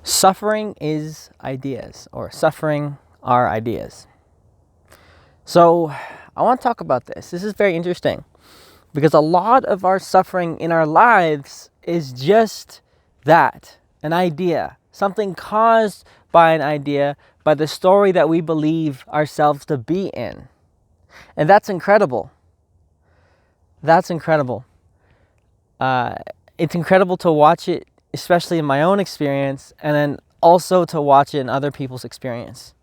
Suffering is ideas, or suffering are ideas. So I want to talk about this. This is very interesting because a lot of our suffering in our lives is just that, an idea, something caused by an idea, by the story that we believe ourselves to be in. And that's incredible. That's incredible. It's incredible to watch it, especially in my own experience, and then also to watch it in other people's experience.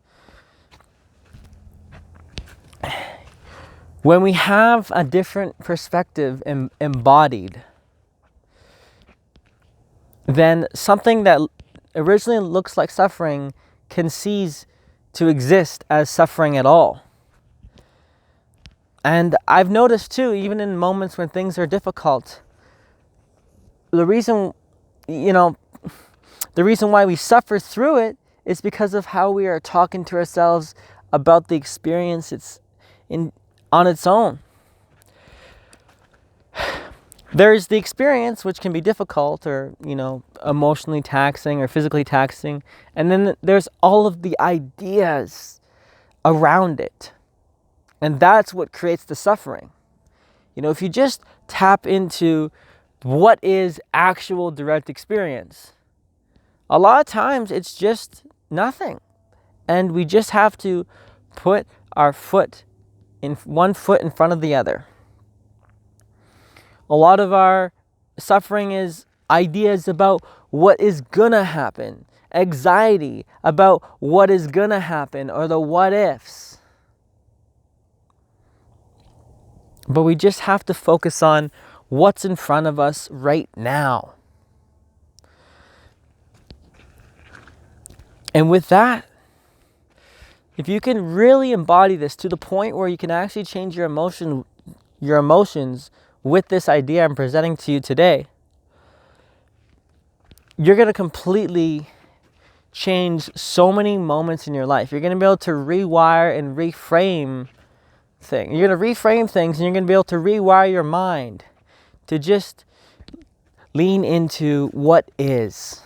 When we have a different perspective embodied, then something that originally looks like suffering can cease to exist as suffering at all. And I've noticed too, even in moments when things are difficult, the reason why we suffer through it is because of how we are talking to ourselves about the experience on its own. There's the experience, which can be difficult or, emotionally taxing or physically taxing. And then there's all of the ideas around it. And that's what creates the suffering. If you just tap into what is actual direct experience, a lot of times it's just nothing. And we just have to put our one foot in front of the other. A lot of our suffering is ideas about what is gonna happen, anxiety about what is gonna happen, or the what ifs. But we just have to focus on what's in front of us right now. And with that, if you can really embody this to the point where you can actually change your emotions with this idea I'm presenting to you today, you're going to completely change so many moments in your life. You're going to be able to rewire and reframe things. You're going to reframe things, and you're going to be able to rewire your mind to just lean into what is.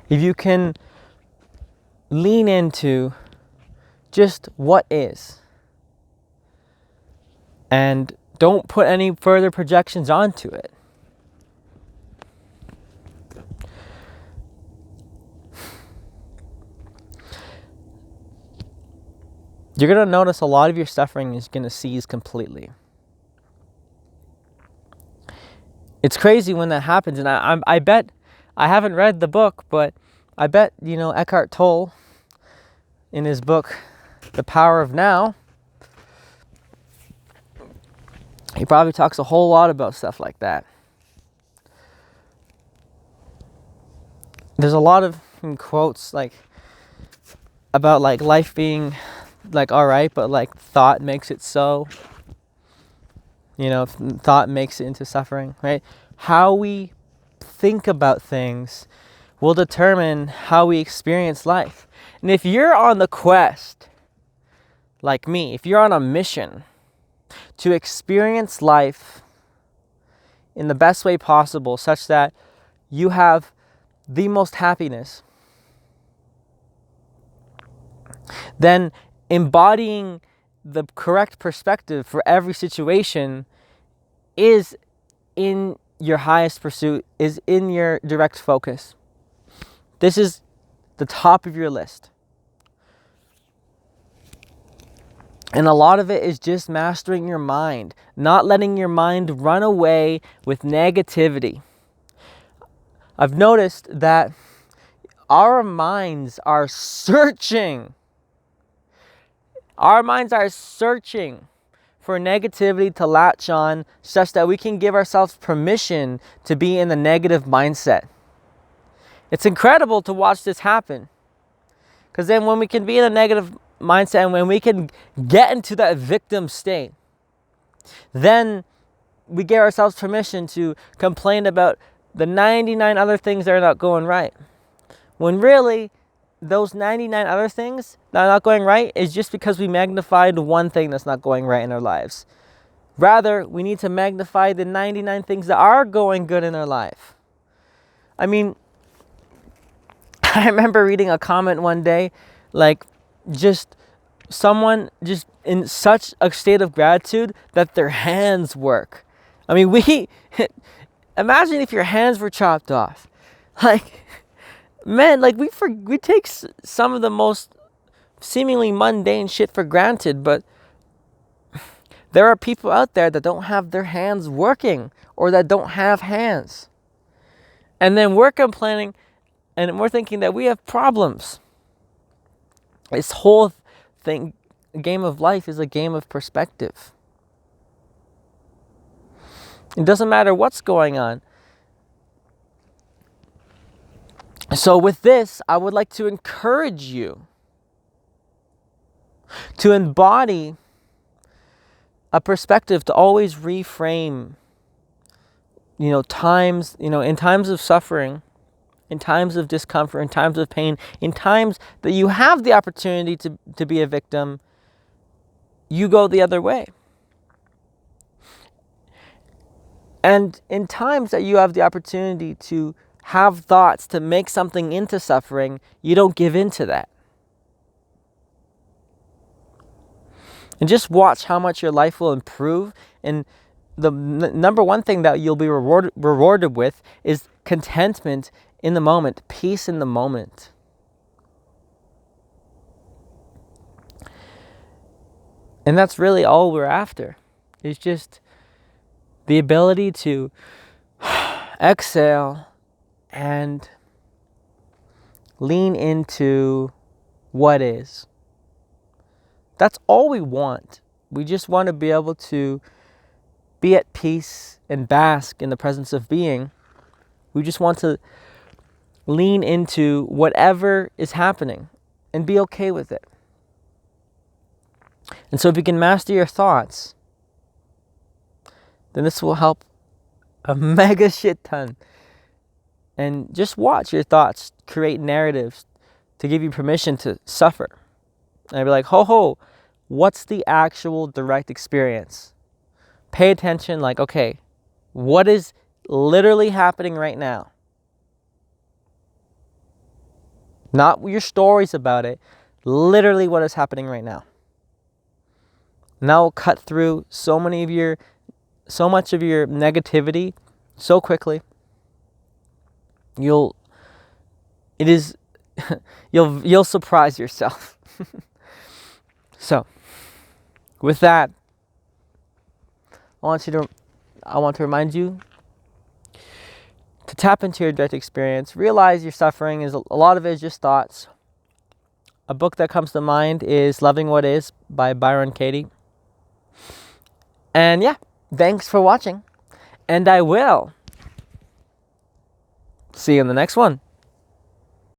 If you can lean into just what is, and don't put any further projections onto it, you're going to notice a lot of your suffering is going to cease completely. It's crazy when that happens, and I bet, I haven't read the book, but I bet, Eckhart Tolle, in his book, The Power of Now, he probably talks a whole lot about stuff like that. There's a lot of quotes about life being all right, but thought makes it so. Thought makes it into suffering, right? How we think about things will determine how we experience life. And if you're on the quest, like me, if you're on a mission to experience life in the best way possible, such that you have the most happiness, then embodying the correct perspective for every situation is in your highest pursuit, is in your direct focus. This is the top of your list. And a lot of it is just mastering your mind, not letting your mind run away with negativity. I've noticed that our minds are searching. Our minds are searching for negativity to latch on, such that we can give ourselves permission to be in the negative mindset. It's incredible to watch this happen. Because then when we can be in a negative mindset, and when we can get into that victim state, then we give ourselves permission to complain about the 99 other things that are not going right. When really, those 99 other things that are not going right is just because we magnified one thing that's not going right in our lives. Rather, we need to magnify the 99 things that are going good in our life. I mean, I remember reading a comment one day, like just someone just in such a state of gratitude that their hands work. I mean, imagine if your hands were chopped off. Like, man, like we take some of the most seemingly mundane shit for granted, but there are people out there that don't have their hands working or that don't have hands. And then we're complaining and we're thinking that we have problems. This whole game of life is a game of perspective. It doesn't matter what's going on. So with this, I would like to encourage you to embody a perspective, to always reframe, in times of suffering, in times of discomfort, in times of pain, in times that you have the opportunity to be a victim, you go the other way. And in times that you have the opportunity to have thoughts to make something into suffering, you don't give in to that. And just watch how much your life will improve. And the number one thing that you'll be rewarded with is contentment in the moment, peace in the moment. And that's really all we're after. It's just the ability to exhale and lean into what is. That's all we want. We just want to be able to be at peace and bask in the presence of being. We just want to lean into whatever is happening and be okay with it. And so if you can master your thoughts, then this will help a mega shit ton. And just watch your thoughts create narratives to give you permission to suffer. And I'd be like, ho, what's the actual direct experience? Pay attention, like, okay, what is literally happening right now? Not your stories about it, literally what is happening right now. And that will cut through so much of your negativity so quickly. You'll surprise yourself. So, with that, I want to remind you to tap into your direct experience. Realize your suffering is a lot of it is just thoughts. A book that comes to mind is Loving What Is by Byron Katie. And yeah, thanks for watching. And I will see you in the next one.